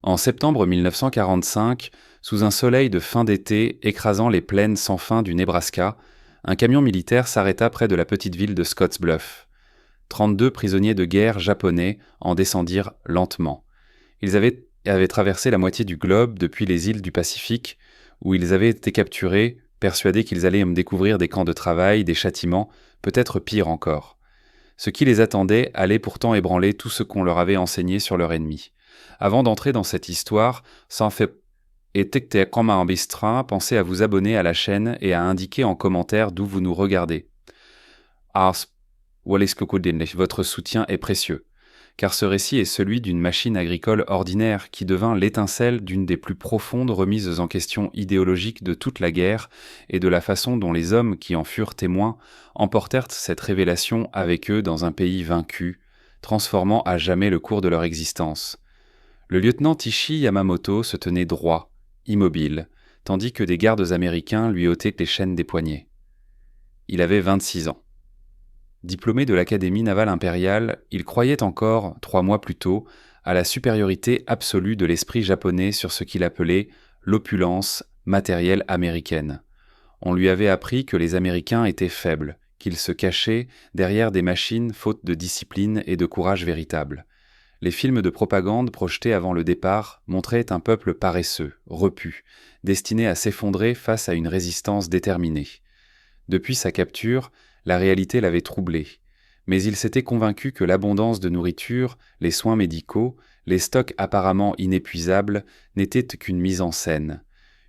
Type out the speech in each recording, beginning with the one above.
En septembre 1945, sous un soleil de fin d'été écrasant les plaines sans fin du Nebraska, un camion militaire s'arrêta près de la petite ville de Scottsbluff. 32 prisonniers de guerre japonais en descendirent lentement. Ils avaient traversé la moitié du globe depuis les îles du Pacifique, où ils avaient été capturés, persuadés qu'ils allaient découvrir des camps de travail, des châtiments, peut-être pire encore. Ce qui les attendait allait pourtant ébranler tout ce qu'on leur avait enseigné sur leur ennemi. Avant d'entrer dans cette histoire, sans fait pensez à vous abonner à la chaîne et à indiquer en commentaire d'où vous nous regardez. Votre soutien est précieux, car ce récit est celui d'une machine agricole ordinaire qui devint l'étincelle d'une des plus profondes remises en question idéologiques de toute la guerre et de la façon dont les hommes qui en furent témoins emportèrent cette révélation avec eux dans un pays vaincu, transformant à jamais le cours de leur existence. Le lieutenant Ishi Yamamoto se tenait droit, immobile, tandis que des gardes américains lui ôtaient les chaînes des poignets. Il avait 26 ans. Diplômé de l'Académie navale impériale, il croyait encore, 3 mois plus tôt, à la supériorité absolue de l'esprit japonais sur ce qu'il appelait l'opulence matérielle américaine. On lui avait appris que les Américains étaient faibles, qu'ils se cachaient derrière des machines faute de discipline et de courage véritable. Les films de propagande projetés avant le départ montraient un peuple paresseux, repu, destiné à s'effondrer face à une résistance déterminée. Depuis sa capture, la réalité l'avait troublé, mais il s'était convaincu que l'abondance de nourriture, les soins médicaux, les stocks apparemment inépuisables n'étaient qu'une mise en scène,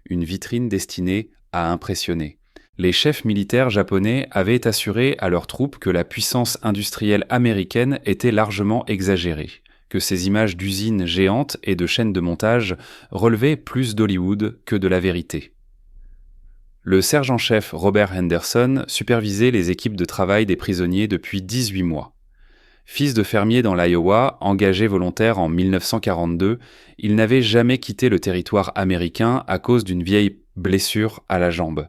une vitrine destinée à impressionner. Les chefs militaires japonais avaient assuré à leurs troupes que la puissance industrielle américaine était largement exagérée, que ces images d'usines géantes et de chaînes de montage relevaient plus d'Hollywood que de la vérité. Le sergent-chef Robert Henderson supervisait les équipes de travail des prisonniers depuis 18 mois. Fils de fermier dans l'Iowa, engagé volontaire en 1942, il n'avait jamais quitté le territoire américain à cause d'une vieille blessure à la jambe.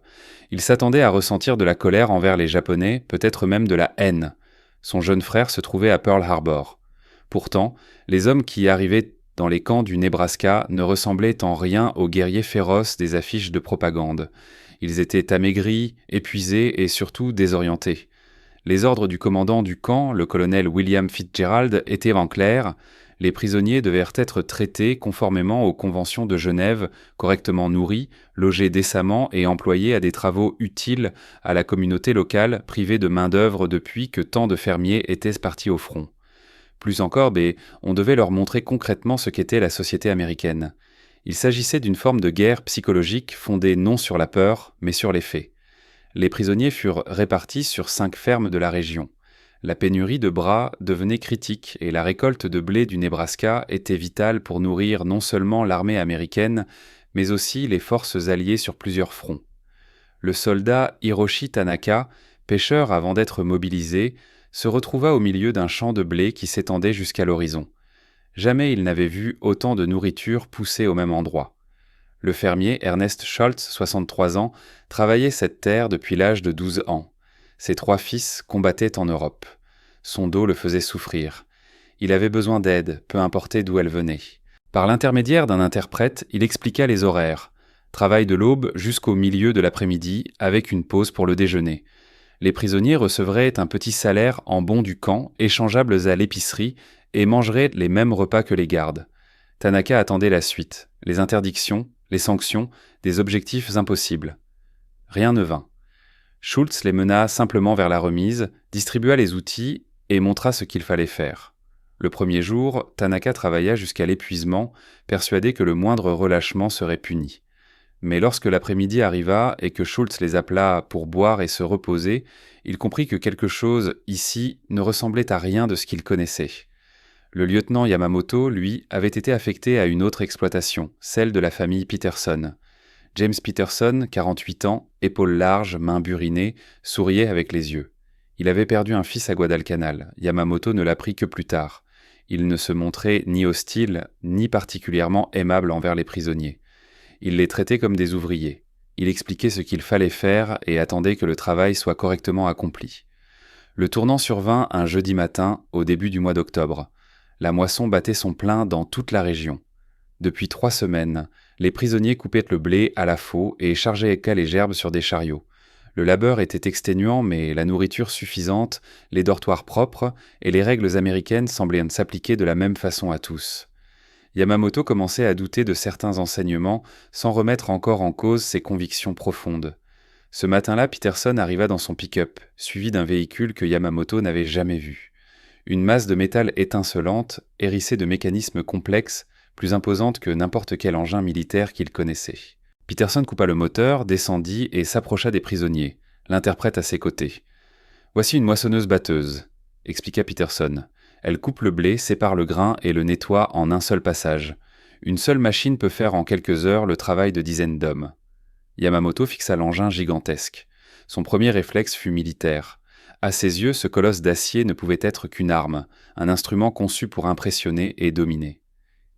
Il s'attendait à ressentir de la colère envers les Japonais, peut-être même de la haine. Son jeune frère se trouvait à Pearl Harbor. Pourtant, les hommes qui arrivaient dans les camps du Nebraska ne ressemblaient en rien aux guerriers féroces des affiches de propagande. Ils étaient amaigris, épuisés et surtout désorientés. Les ordres du commandant du camp, le colonel William Fitzgerald, étaient en clair. Les prisonniers devaient être traités conformément aux conventions de Genève, correctement nourris, logés décemment et employés à des travaux utiles à la communauté locale, privée de main-d'œuvre depuis que tant de fermiers étaient partis au front. Plus encore, on devait leur montrer concrètement ce qu'était la société américaine. Il s'agissait d'une forme de guerre psychologique fondée non sur la peur, mais sur les faits. Les prisonniers furent répartis sur 5 fermes de la région. La pénurie de bras devenait critique et la récolte de blé du Nebraska était vitale pour nourrir non seulement l'armée américaine, mais aussi les forces alliées sur plusieurs fronts. Le soldat Hiroshi Tanaka, pêcheur avant d'être mobilisé, se retrouva au milieu d'un champ de blé qui s'étendait jusqu'à l'horizon. Jamais il n'avait vu autant de nourriture pousser au même endroit. Le fermier Ernest Schultz, 63 ans, travaillait cette terre depuis l'âge de 12 ans. Ses 3 fils combattaient en Europe. Son dos le faisait souffrir. Il avait besoin d'aide, peu importe d'où elle venait. Par l'intermédiaire d'un interprète, il expliqua les horaires. Travail de l'aube jusqu'au milieu de l'après-midi, avec une pause pour le déjeuner. Les prisonniers recevraient un petit salaire en bons du camp, échangeables à l'épicerie, et mangeraient les mêmes repas que les gardes. Tanaka attendait la suite, les interdictions, les sanctions, des objectifs impossibles. Rien ne vint. Schultz les mena simplement vers la remise, distribua les outils et montra ce qu'il fallait faire. Le premier jour, Tanaka travailla jusqu'à l'épuisement, persuadé que le moindre relâchement serait puni. Mais lorsque l'après-midi arriva et que Schultz les appela pour boire et se reposer, il comprit que quelque chose, ici, ne ressemblait à rien de ce qu'il connaissait. Le lieutenant Yamamoto, lui, avait été affecté à une autre exploitation, celle de la famille Peterson. James Peterson, 48 ans, épaules larges, mains burinées, souriait avec les yeux. Il avait perdu un fils à Guadalcanal. Yamamoto ne l'apprit que plus tard. Il ne se montrait ni hostile, ni particulièrement aimable envers les prisonniers. Il les traitait comme des ouvriers. Il expliquait ce qu'il fallait faire et attendait que le travail soit correctement accompli. Le tournant survint un jeudi matin, au début du mois d'octobre. La moisson battait son plein dans toute la région. Depuis 3 semaines, les prisonniers coupaient le blé à la faux et chargeaient les gerbes sur des chariots. Le labeur était exténuant, mais la nourriture suffisante, les dortoirs propres et les règles américaines semblaient s'appliquer de la même façon à tous. Yamamoto commençait à douter de certains enseignements sans remettre encore en cause ses convictions profondes. Ce matin-là, Peterson arriva dans son pick-up, suivi d'un véhicule que Yamamoto n'avait jamais vu. Une masse de métal étincelante, hérissée de mécanismes complexes, plus imposante que n'importe quel engin militaire qu'il connaissait. Peterson coupa le moteur, descendit et s'approcha des prisonniers, l'interprète à ses côtés. « Voici une moissonneuse-batteuse », expliqua Peterson. Elle coupe le blé, sépare le grain et le nettoie en un seul passage. Une seule machine peut faire en quelques heures le travail de dizaines d'hommes. Yamamoto fixa l'engin gigantesque. Son premier réflexe fut militaire. À ses yeux, ce colosse d'acier ne pouvait être qu'une arme, un instrument conçu pour impressionner et dominer.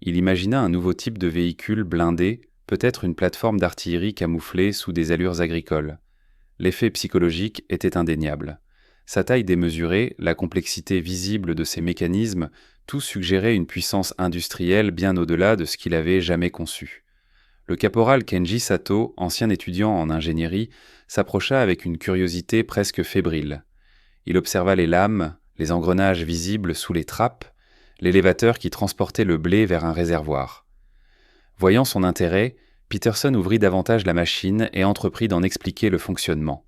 Il imagina un nouveau type de véhicule blindé, peut-être une plateforme d'artillerie camouflée sous des allures agricoles. L'effet psychologique était indéniable. Sa taille démesurée, la complexité visible de ses mécanismes, tout suggérait une puissance industrielle bien au-delà de ce qu'il avait jamais conçu. Le caporal Kenji Sato, ancien étudiant en ingénierie, s'approcha avec une curiosité presque fébrile. Il observa les lames, les engrenages visibles sous les trappes, l'élévateur qui transportait le blé vers un réservoir. Voyant son intérêt, Peterson ouvrit davantage la machine et entreprit d'en expliquer le fonctionnement.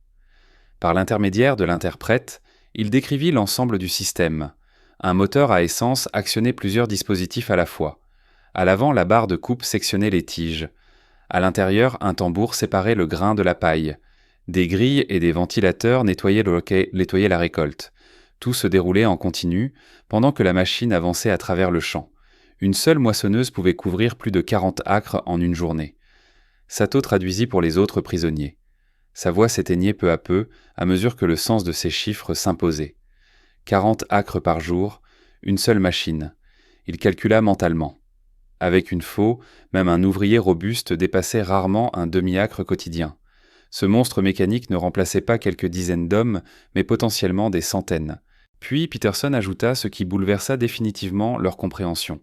Par l'intermédiaire de l'interprète, il décrivit l'ensemble du système. Un moteur à essence actionnait plusieurs dispositifs à la fois. À l'avant, la barre de coupe sectionnait les tiges. À l'intérieur, un tambour séparait le grain de la paille. Des grilles et des ventilateurs nettoyaient la récolte. Tout se déroulait en continu, pendant que la machine avançait à travers le champ. Une seule moissonneuse pouvait couvrir plus de 40 acres en une journée. Sato traduisit pour les autres prisonniers. Sa voix s'éteignait peu à peu, à mesure que le sens de ces chiffres s'imposait. 40 acres par jour, une seule machine. Il calcula mentalement. Avec une faux, même un ouvrier robuste dépassait rarement un demi-acre quotidien. Ce monstre mécanique ne remplaçait pas quelques dizaines d'hommes, mais potentiellement des centaines. Puis Peterson ajouta ce qui bouleversa définitivement leur compréhension.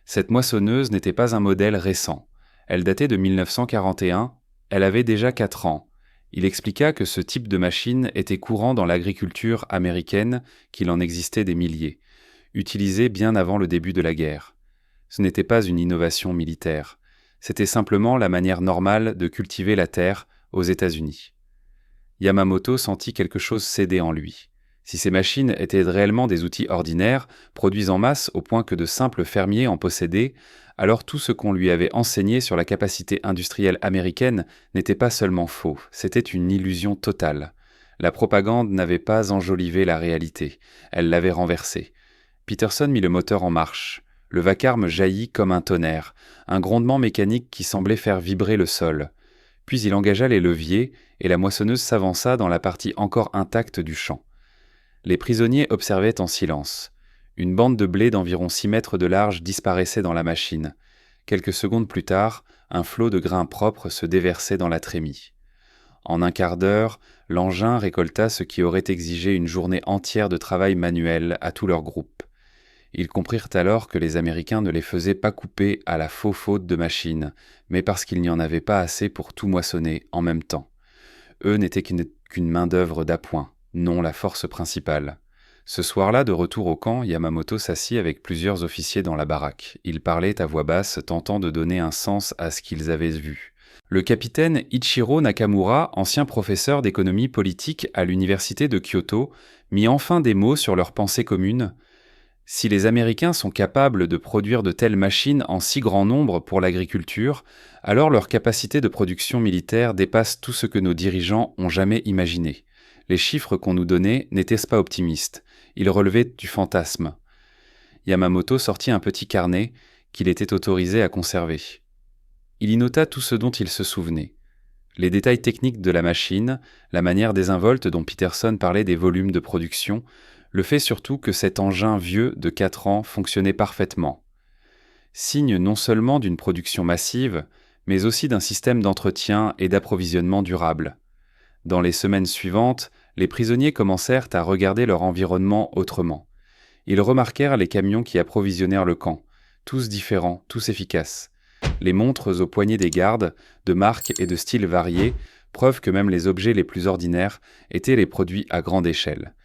Cette moissonneuse n'était pas un modèle récent. Elle datait de 1941, elle avait déjà 4 ans. Il expliqua que ce type de machine était courant dans l'agriculture américaine, qu'il en existait des milliers, utilisé bien avant le début de la guerre. Ce n'était pas une innovation militaire, c'était simplement la manière normale de cultiver la terre aux États-Unis. Yamamoto sentit quelque chose céder en lui. Si ces machines étaient réellement des outils ordinaires, produits en masse au point que de simples fermiers en possédaient, alors tout ce qu'on lui avait enseigné sur la capacité industrielle américaine n'était pas seulement faux, c'était une illusion totale. La propagande n'avait pas enjolivé la réalité, elle l'avait renversée. Peterson mit le moteur en marche. Le vacarme jaillit comme un tonnerre, un grondement mécanique qui semblait faire vibrer le sol. Puis il engagea les leviers et la moissonneuse s'avança dans la partie encore intacte du champ. Les prisonniers observaient en silence. Une bande de blé d'environ 6 mètres de large disparaissait dans la machine. Quelques secondes plus tard, un flot de grains propres se déversait dans la trémie. En un quart d'heure, l'engin récolta ce qui aurait exigé une journée entière de travail manuel à tout leur groupe. Ils comprirent alors que les Américains ne les faisaient pas couper à la faute de machine, mais parce qu'il n'y en avait pas assez pour tout moissonner en même temps. Eux n'étaient qu'une main-d'œuvre d'appoint, non la force principale. Ce soir-là, de retour au camp, Yamamoto s'assit avec plusieurs officiers dans la baraque. Ils parlaient à voix basse, tentant de donner un sens à ce qu'ils avaient vu. Le capitaine Ichiro Nakamura, ancien professeur d'économie politique à l'université de Kyoto, mit enfin des mots sur leurs pensées communes. Si les Américains sont capables de produire de telles machines en si grand nombre pour l'agriculture, alors leur capacité de production militaire dépasse tout ce que nos dirigeants ont jamais imaginé. Les chiffres qu'on nous donnait n'étaient pas optimistes, ils relevaient du fantasme. Yamamoto sortit un petit carnet qu'il était autorisé à conserver. Il y nota tout ce dont il se souvenait. Les détails techniques de la machine, la manière désinvolte dont Peterson parlait des volumes de production, le fait surtout que cet engin vieux de 4 ans fonctionnait parfaitement. Signe non seulement d'une production massive, mais aussi d'un système d'entretien et d'approvisionnement durable. Dans les semaines suivantes, les prisonniers commencèrent à regarder leur environnement autrement. Ils remarquèrent les camions qui approvisionnèrent le camp, tous différents, tous efficaces. les montres aux poignets des gardes, de marques et de styles variés, preuve que même les objets les plus ordinaires étaient les produits à grande échelle.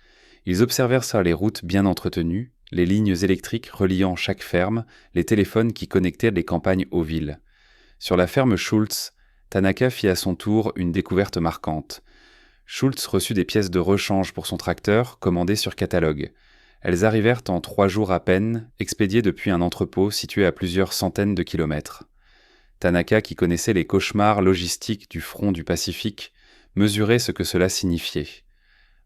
Ils observèrent ça les routes bien entretenues, les lignes électriques reliant chaque ferme, les téléphones qui connectaient les campagnes aux villes. Sur la ferme Schultz, Tanaka fit à son tour une découverte marquante. Schultz reçut des pièces de rechange pour son tracteur, commandées sur catalogue. Elles arrivèrent en 3 jours à peine, expédiées depuis un entrepôt situé à plusieurs centaines de kilomètres. Tanaka, qui connaissait les cauchemars logistiques du front du Pacifique, mesurait ce que cela signifiait.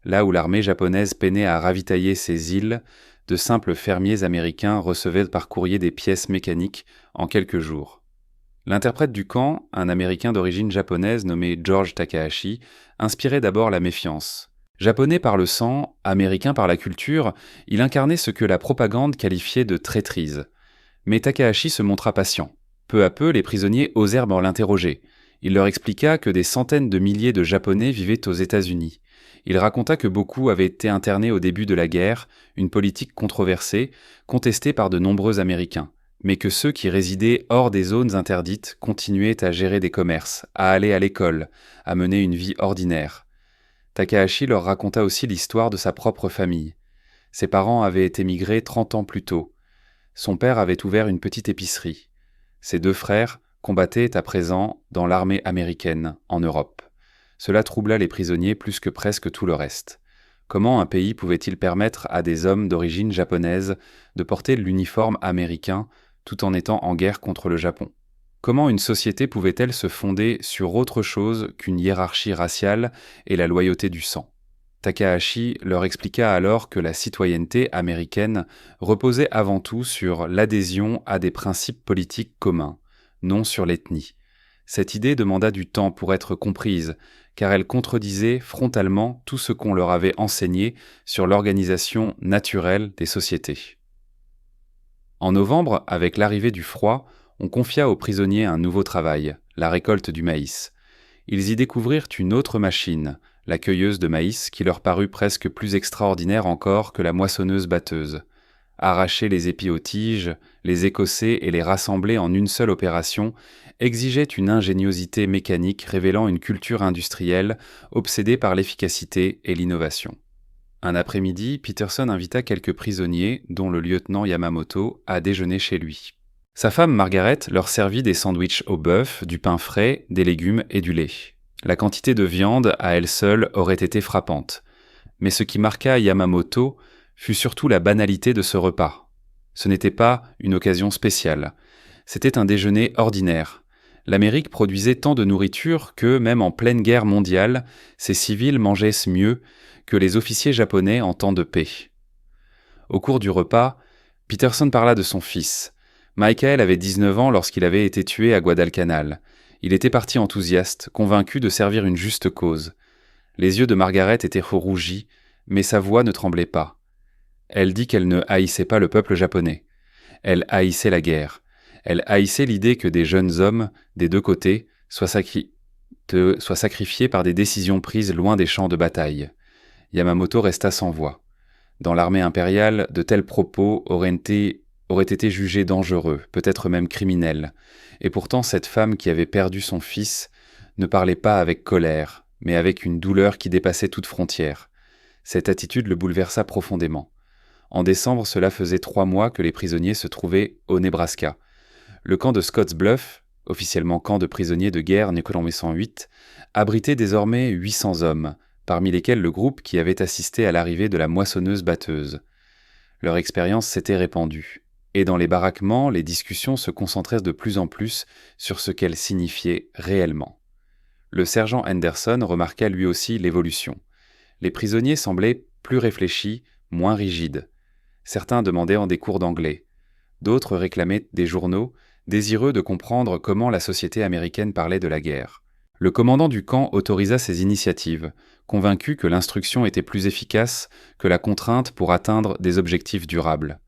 Là où l'armée japonaise peinait à ravitailler ses îles, de simples fermiers américains recevaient par courrier des pièces mécaniques en quelques jours. L'interprète du camp, un Américain d'origine japonaise nommé George Takahashi, inspirait d'abord la méfiance. Japonais par le sang, américain par la culture, il incarnait ce que la propagande qualifiait de traîtrise. Mais Takahashi se montra patient. Peu à peu, les prisonniers osèrent l'interroger. Il leur expliqua que des centaines de milliers de Japonais vivaient aux États-Unis. Il raconta que beaucoup avaient été internés au début de la guerre, une politique controversée, contestée par de nombreux Américains, mais que ceux qui résidaient hors des zones interdites continuaient à gérer des commerces, à aller à l'école, à mener une vie ordinaire. Takahashi leur raconta aussi l'histoire de sa propre famille. Ses parents avaient émigré 30 ans plus tôt. Son père avait ouvert une petite épicerie. Ses 2 frères combattaient à présent dans l'armée américaine, en Europe. Cela troubla les prisonniers plus que presque tout le reste. Comment un pays pouvait-il permettre à des hommes d'origine japonaise de porter l'uniforme américain tout en étant en guerre contre le Japon? Comment une société pouvait-elle se fonder sur autre chose qu'une hiérarchie raciale et la loyauté du sang? Takahashi leur expliqua alors que la citoyenneté américaine reposait avant tout sur l'adhésion à des principes politiques communs, non sur l'ethnie. Cette idée demanda du temps pour être comprise, car elle contredisait frontalement tout ce qu'on leur avait enseigné sur l'organisation naturelle des sociétés. En novembre, avec l'arrivée du froid, on confia aux prisonniers un nouveau travail, la récolte du maïs. Ils y découvrirent une autre machine, la cueilleuse de maïs, qui leur parut presque plus extraordinaire encore que la moissonneuse-batteuse. Arracher les épis aux tiges, les écosser et les rassembler en une seule opération exigeait une ingéniosité mécanique révélant une culture industrielle obsédée par l'efficacité et l'innovation. Un après-midi, Peterson invita quelques prisonniers, dont le lieutenant Yamamoto, à déjeuner chez lui. Sa femme Margaret leur servit des sandwichs au bœuf, du pain frais, des légumes et du lait. La quantité de viande, à elle seule, aurait été frappante. Mais ce qui marqua Yamamoto fut surtout la banalité de ce repas. Ce n'était pas une occasion spéciale. C'était un déjeuner ordinaire. L'Amérique produisait tant de nourriture que, même en pleine guerre mondiale, ses civils mangeaient mieux que les officiers japonais en temps de paix. Au cours du repas, Peterson parla de son fils. Michael avait 19 ans lorsqu'il avait été tué à Guadalcanal. Il était parti enthousiaste, convaincu de servir une juste cause. Les yeux de Margaret étaient rougis, mais sa voix ne tremblait pas. Elle dit qu'elle ne haïssait pas le peuple japonais. Elle haïssait la guerre. Elle haïssait l'idée que des jeunes hommes, des 2 côtés, soient sacrifiés par des décisions prises loin des champs de bataille. Yamamoto resta sans voix. Dans l'armée impériale, de tels propos auraient été jugés dangereux, peut-être même criminels. Et pourtant, cette femme qui avait perdu son fils ne parlait pas avec colère, mais avec une douleur qui dépassait toute frontière. Cette attitude le bouleversa profondément. En décembre, cela faisait 3 mois que les prisonniers se trouvaient au Nebraska. Le camp de Scottsbluff, officiellement camp de prisonniers de guerre né en 1908, abritait désormais 800 hommes, parmi lesquels le groupe qui avait assisté à l'arrivée de la moissonneuse-batteuse. Leur expérience s'était répandue, et dans les baraquements, les discussions se concentraient de plus en plus sur ce qu'elles signifiaient réellement. Le sergent Henderson remarqua lui aussi l'évolution. Les prisonniers semblaient plus réfléchis, moins rigides. Certains demandaient des cours d'anglais. D'autres réclamaient des journaux, désireux de comprendre comment la société américaine parlait de la guerre. Le commandant du camp autorisa ces initiatives, convaincu que l'instruction était plus efficace que la contrainte pour atteindre des objectifs durables.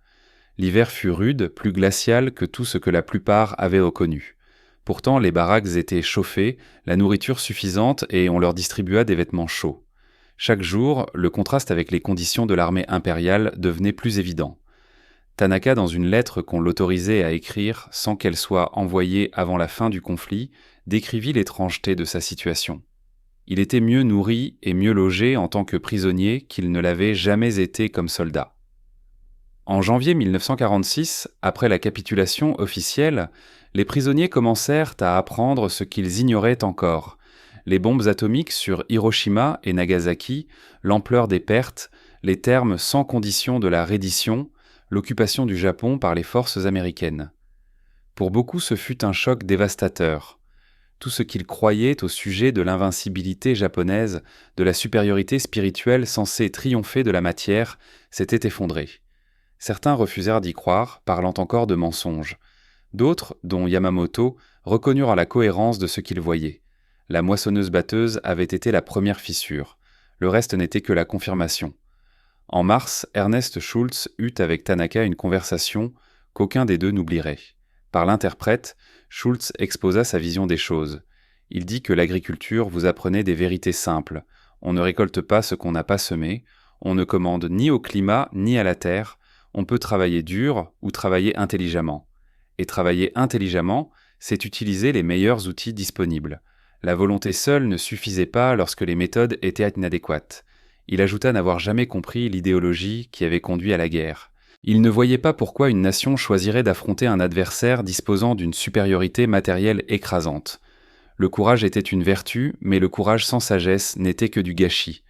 L'hiver fut rude, plus glacial que tout ce que la plupart avaient connu. Pourtant, les baraques étaient chauffées, la nourriture suffisante et on leur distribua des vêtements chauds. Chaque jour, le contraste avec les conditions de l'armée impériale devenait plus évident. Tanaka, dans une lettre qu'on l'autorisait à écrire sans qu'elle soit envoyée avant la fin du conflit, décrivit l'étrangeté de sa situation. Il était mieux nourri et mieux logé en tant que prisonnier qu'il ne l'avait jamais été comme soldat. En janvier 1946, après la capitulation officielle, les prisonniers commencèrent à apprendre ce qu'ils ignoraient encore: les bombes atomiques sur Hiroshima et Nagasaki, l'ampleur des pertes, les termes sans condition de la reddition, l'occupation du Japon par les forces américaines. Pour beaucoup, ce fut un choc dévastateur. Tout ce qu'ils croyaient au sujet de l'invincibilité japonaise, de la supériorité spirituelle censée triompher de la matière, s'était effondré. Certains refusèrent d'y croire, parlant encore de mensonges. D'autres, dont Yamamoto, reconnurent la cohérence de ce qu'ils voyaient. La moissonneuse-batteuse avait été la première fissure. Le reste n'était que la confirmation. En mars, Ernest Schultz eut avec Tanaka une conversation qu'aucun des deux n'oublierait. Par l'interprète, Schultz exposa sa vision des choses. Il dit que l'agriculture vous apprenait des vérités simples. On ne récolte pas ce qu'on n'a pas semé, on ne commande ni au climat ni à la terre, on peut travailler dur ou travailler intelligemment. Et travailler intelligemment, c'est utiliser les meilleurs outils disponibles. La volonté seule ne suffisait pas lorsque les méthodes étaient inadéquates. Il ajouta n'avoir jamais compris l'idéologie qui avait conduit à la guerre. Il ne voyait pas pourquoi une nation choisirait d'affronter un adversaire disposant d'une supériorité matérielle écrasante. Le courage était une vertu, mais le courage sans sagesse n'était que du gâchis.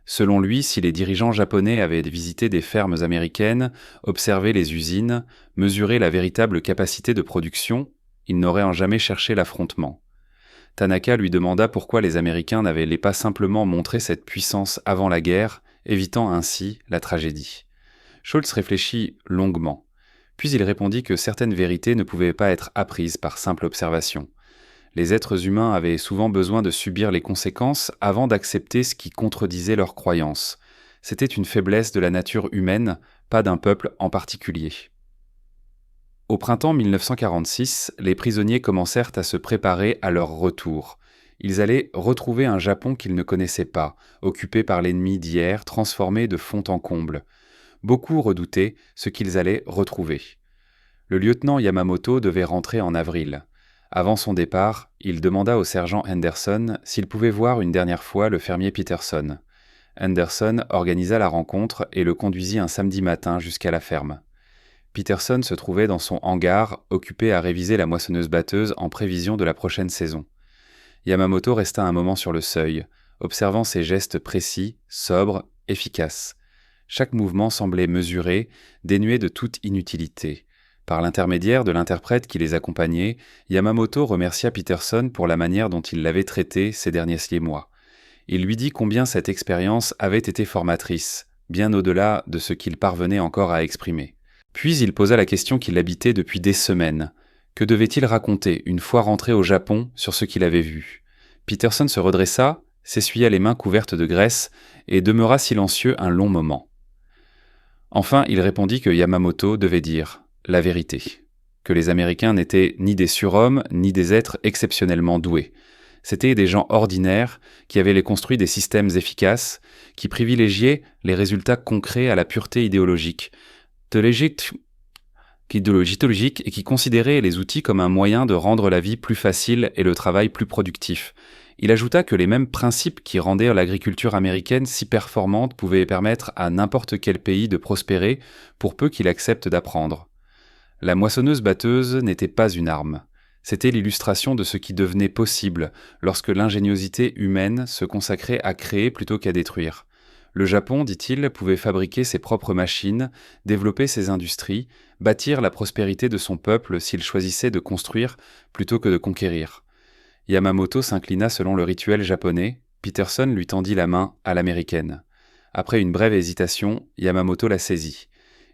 Selon lui, si les dirigeants japonais avaient visité des fermes américaines, observé les usines, mesuré la véritable capacité de production, ils n'auraient en jamais cherché l'affrontement. Tanaka lui demanda pourquoi les Américains n'avaient pas simplement montré cette puissance avant la guerre, évitant ainsi la tragédie. Schultz réfléchit longuement, puis il répondit que certaines vérités ne pouvaient pas être apprises par simple observation. Les êtres humains avaient souvent besoin de subir les conséquences avant d'accepter ce qui contredisait leurs croyances. C'était une faiblesse de la nature humaine, pas d'un peuple en particulier. Au printemps 1946, les prisonniers commencèrent à se préparer à leur retour. Ils allaient retrouver un Japon qu'ils ne connaissaient pas, occupé par l'ennemi d'hier, transformé de fond en comble. Beaucoup redoutaient ce qu'ils allaient retrouver. Le lieutenant Yamamoto devait rentrer en avril. Avant son départ, il demanda au sergent Henderson s'il pouvait voir une dernière fois le fermier Peterson. Henderson organisa la rencontre et le conduisit un samedi matin jusqu'à la ferme. Peterson se trouvait dans son hangar, occupé à réviser la moissonneuse-batteuse en prévision de la prochaine saison. Yamamoto resta un moment sur le seuil, observant ses gestes précis, sobres, efficaces. Chaque mouvement semblait mesuré, dénué de toute inutilité. Par l'intermédiaire de l'interprète qui les accompagnait, Yamamoto remercia Peterson pour la manière dont il l'avait traité ces derniers mois. Il lui dit combien cette expérience avait été formatrice, bien au-delà de ce qu'il parvenait encore à exprimer. Puis il posa la question qui l'habitait depuis des semaines. Que devait-il raconter une fois rentré au Japon sur ce qu'il avait vu? Peterson se redressa, s'essuya les mains couvertes de graisse et demeura silencieux un long moment. Enfin, il répondit que Yamamoto devait dire la vérité, que les Américains n'étaient ni des surhommes ni des êtres exceptionnellement doués. C'étaient des gens ordinaires qui avaient construit des systèmes efficaces, qui privilégiaient les résultats concrets à la pureté idéologique, et qui considéraient les outils comme un moyen de rendre la vie plus facile et le travail plus productif. Il ajouta que les mêmes principes qui rendaient l'agriculture américaine si performante pouvaient permettre à n'importe quel pays de prospérer pour peu qu'il accepte d'apprendre. La moissonneuse-batteuse n'était pas une arme. C'était l'illustration de ce qui devenait possible lorsque l'ingéniosité humaine se consacrait à créer plutôt qu'à détruire. Le Japon, dit-il, pouvait fabriquer ses propres machines, développer ses industries, bâtir la prospérité de son peuple s'il choisissait de construire plutôt que de conquérir. Yamamoto s'inclina selon le rituel japonais, Peterson lui tendit la main à l'américaine. Après une brève hésitation, Yamamoto la saisit.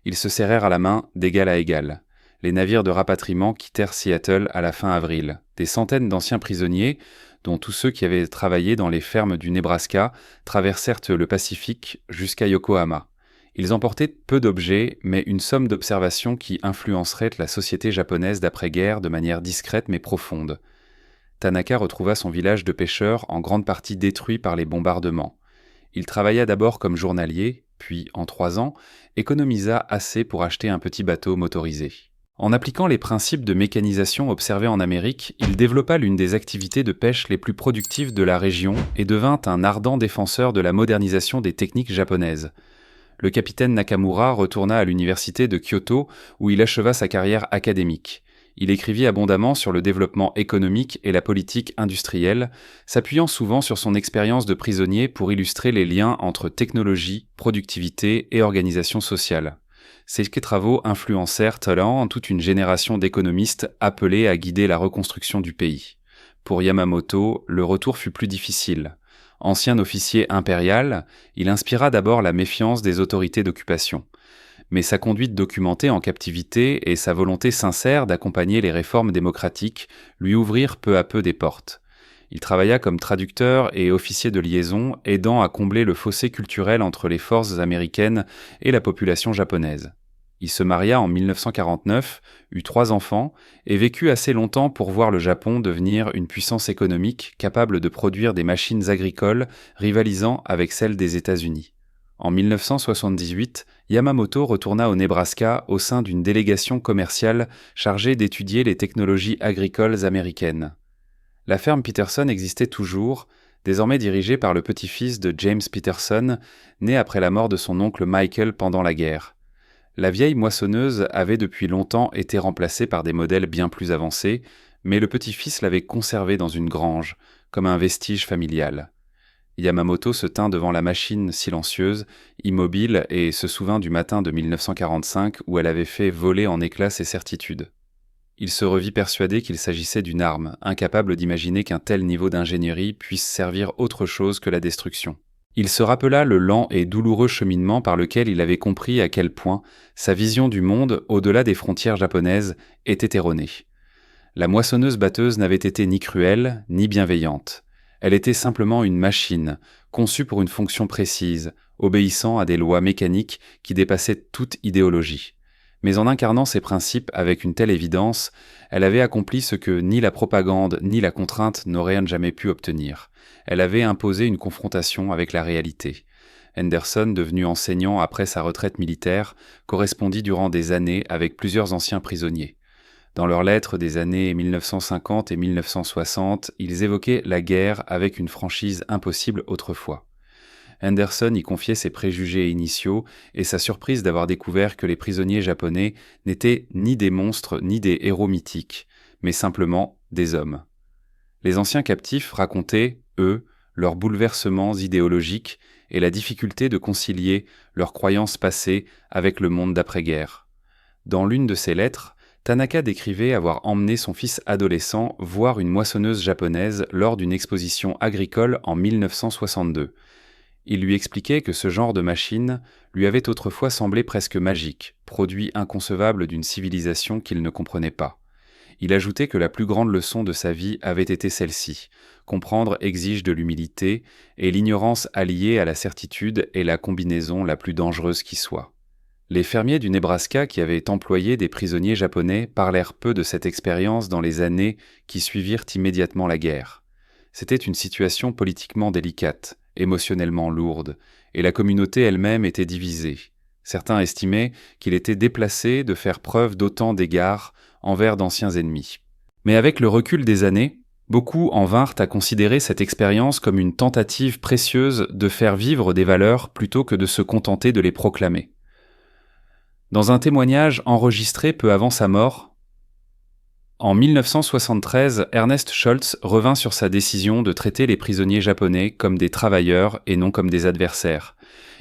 Ils se serrèrent à la main d'égal à égal. Les navires de rapatriement quittèrent Seattle à la fin avril. Des centaines d'anciens prisonniers, dont tous ceux qui avaient travaillé dans les fermes du Nebraska, traversèrent le Pacifique jusqu'à Yokohama. Ils emportaient peu d'objets, mais une somme d'observations qui influencerait la société japonaise d'après-guerre de manière discrète mais profonde. Tanaka retrouva son village de pêcheurs en grande partie détruit par les bombardements. Il travailla d'abord comme journalier, puis en 3 ans, économisa assez pour acheter un petit bateau motorisé. En appliquant les principes de mécanisation observés en Amérique, il développa l'une des activités de pêche les plus productives de la région et devint un ardent défenseur de la modernisation des techniques japonaises. Le capitaine Nakamura retourna à l'université de Kyoto où il acheva sa carrière académique. Il écrivit abondamment sur le développement économique et la politique industrielle, s'appuyant souvent sur son expérience de prisonnier pour illustrer les liens entre technologie, productivité et organisation sociale. Ces travaux influencèrent alors toute une génération d'économistes appelés à guider la reconstruction du pays. Pour Yamamoto, le retour fut plus difficile. Ancien officier impérial, il inspira d'abord la méfiance des autorités d'occupation. Mais sa conduite documentée en captivité et sa volonté sincère d'accompagner les réformes démocratiques lui ouvrirent peu à peu des portes. Il travailla comme traducteur et officier de liaison, aidant à combler le fossé culturel entre les forces américaines et la population japonaise. Il se maria en 1949, eut 3 enfants et vécut assez longtemps pour voir le Japon devenir une puissance économique capable de produire des machines agricoles rivalisant avec celles des États-Unis. En 1978, Yamamoto retourna au Nebraska au sein d'une délégation commerciale chargée d'étudier les technologies agricoles américaines. La ferme Peterson existait toujours, désormais dirigée par le petit-fils de James Peterson, né après la mort de son oncle Michael pendant la guerre. La vieille moissonneuse avait depuis longtemps été remplacée par des modèles bien plus avancés, mais le petit-fils l'avait conservée dans une grange, comme un vestige familial. Yamamoto se tint devant la machine silencieuse, immobile, et se souvint du matin de 1945 où elle avait fait voler en éclats ses certitudes. Il se revit persuadé qu'il s'agissait d'une arme, incapable d'imaginer qu'un tel niveau d'ingénierie puisse servir autre chose que la destruction. Il se rappela le lent et douloureux cheminement par lequel il avait compris à quel point sa vision du monde, au-delà des frontières japonaises, était erronée. La moissonneuse-batteuse n'avait été ni cruelle, ni bienveillante. Elle était simplement une machine, conçue pour une fonction précise, obéissant à des lois mécaniques qui dépassaient toute idéologie. Mais en incarnant ces principes avec une telle évidence, elle avait accompli ce que ni la propagande ni la contrainte n'auraient jamais pu obtenir. Elle avait imposé une confrontation avec la réalité. Henderson, devenu enseignant après sa retraite militaire, correspondit durant des années avec plusieurs anciens prisonniers. Dans leurs lettres des années 1950 et 1960, ils évoquaient la guerre avec une franchise impossible autrefois. Henderson y confiait ses préjugés initiaux et sa surprise d'avoir découvert que les prisonniers japonais n'étaient ni des monstres ni des héros mythiques, mais simplement des hommes. Les anciens captifs racontaient, eux, leurs bouleversements idéologiques et la difficulté de concilier leurs croyances passées avec le monde d'après-guerre. Dans l'une de ses lettres, Tanaka décrivait avoir emmené son fils adolescent voir une moissonneuse japonaise lors d'une exposition agricole en 1962. Il lui expliquait que ce genre de machine lui avait autrefois semblé presque magique, produit inconcevable d'une civilisation qu'il ne comprenait pas. Il ajoutait que la plus grande leçon de sa vie avait été celle-ci. Comprendre exige de l'humilité, et l'ignorance alliée à la certitude est la combinaison la plus dangereuse qui soit. Les fermiers du Nebraska qui avaient employé des prisonniers japonais parlèrent peu de cette expérience dans les années qui suivirent immédiatement la guerre. C'était une situation politiquement délicate, émotionnellement lourde, et la communauté elle-même était divisée. Certains estimaient qu'il était déplacé de faire preuve d'autant d'égards envers d'anciens ennemis. Mais avec le recul des années, beaucoup en vinrent à considérer cette expérience comme une tentative précieuse de faire vivre des valeurs plutôt que de se contenter de les proclamer. Dans un témoignage enregistré peu avant sa mort, en 1973, Ernest Scholz revint sur sa décision de traiter les prisonniers japonais comme des travailleurs et non comme des adversaires.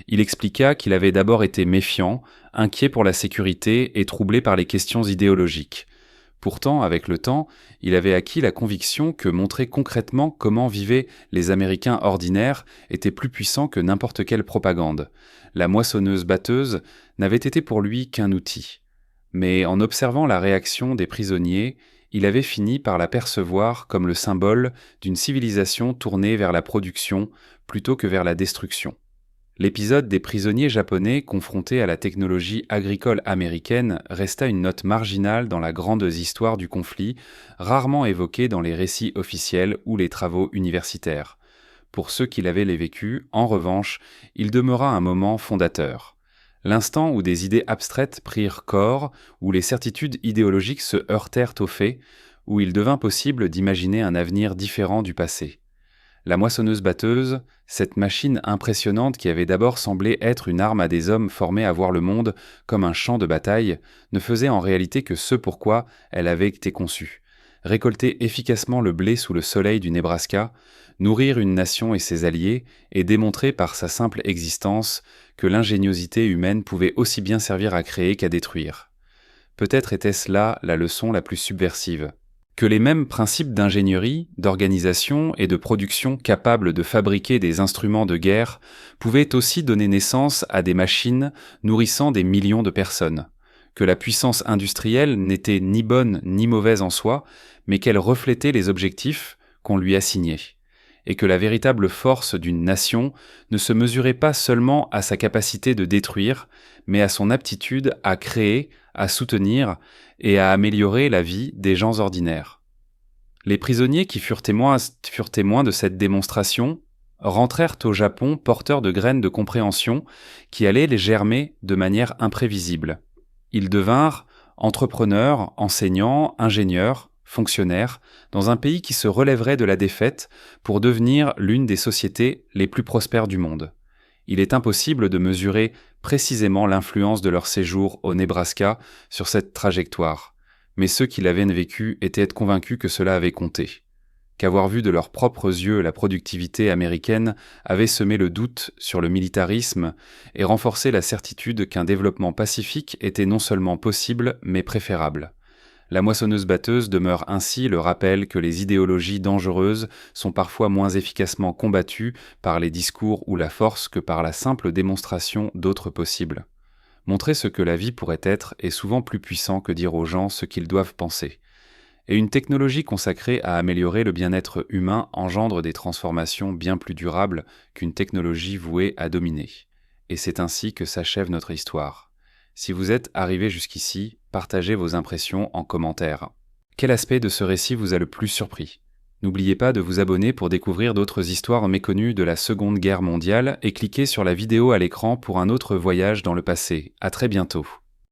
Il expliqua qu'il avait d'abord été méfiant, inquiet pour la sécurité et troublé par les questions idéologiques. Pourtant, avec le temps, il avait acquis la conviction que montrer concrètement comment vivaient les Américains ordinaires était plus puissant que n'importe quelle propagande. La moissonneuse-batteuse n'avait été pour lui qu'un outil. Mais en observant la réaction des prisonniers, il avait fini par l'apercevoir comme le symbole d'une civilisation tournée vers la production plutôt que vers la destruction. L'épisode des prisonniers japonais confrontés à la technologie agricole américaine resta une note marginale dans la grande histoire du conflit, rarement évoquée dans les récits officiels ou les travaux universitaires. Pour ceux qui l'avaient vécu, en revanche, il demeura un moment fondateur. L'instant où des idées abstraites prirent corps, où les certitudes idéologiques se heurtèrent aux faits, où il devint possible d'imaginer un avenir différent du passé. La moissonneuse-batteuse, cette machine impressionnante qui avait d'abord semblé être une arme à des hommes formés à voir le monde comme un champ de bataille, ne faisait en réalité que ce pourquoi elle avait été conçue. Récolter efficacement le blé sous le soleil du Nebraska, nourrir une nation et ses alliés, et démontrer par sa simple existence que l'ingéniosité humaine pouvait aussi bien servir à créer qu'à détruire. Peut-être était-ce là la leçon la plus subversive. Que les mêmes principes d'ingénierie, d'organisation et de production capables de fabriquer des instruments de guerre pouvaient aussi donner naissance à des machines nourrissant des millions de personnes. Que la puissance industrielle n'était ni bonne ni mauvaise en soi, mais qu'elle reflétait les objectifs qu'on lui assignait. Et que la véritable force d'une nation ne se mesurait pas seulement à sa capacité de détruire, mais à son aptitude à créer, à soutenir et à améliorer la vie des gens ordinaires. Les prisonniers qui furent témoins de cette démonstration rentrèrent au Japon porteurs de graines de compréhension qui allaient les germer de manière imprévisible. Ils devinrent entrepreneurs, enseignants, ingénieurs, fonctionnaires, dans un pays qui se relèverait de la défaite pour devenir l'une des sociétés les plus prospères du monde. Il est impossible de mesurer précisément l'influence de leur séjour au Nebraska sur cette trajectoire, mais ceux qui l'avaient vécu étaient convaincus que cela avait compté. Qu'avoir vu de leurs propres yeux la productivité américaine avait semé le doute sur le militarisme et renforcé la certitude qu'un développement pacifique était non seulement possible, mais préférable. La moissonneuse-batteuse demeure ainsi le rappel que les idéologies dangereuses sont parfois moins efficacement combattues par les discours ou la force que par la simple démonstration d'autres possibles. Montrer ce que la vie pourrait être est souvent plus puissant que dire aux gens ce qu'ils doivent penser. Et une technologie consacrée à améliorer le bien-être humain engendre des transformations bien plus durables qu'une technologie vouée à dominer. Et c'est ainsi que s'achève notre histoire. Si vous êtes arrivé jusqu'ici, partagez vos impressions en commentaire. Quel aspect de ce récit vous a le plus surpris ? N'oubliez pas de vous abonner pour découvrir d'autres histoires méconnues de la Seconde Guerre mondiale et cliquez sur la vidéo à l'écran pour un autre voyage dans le passé. À très bientôt.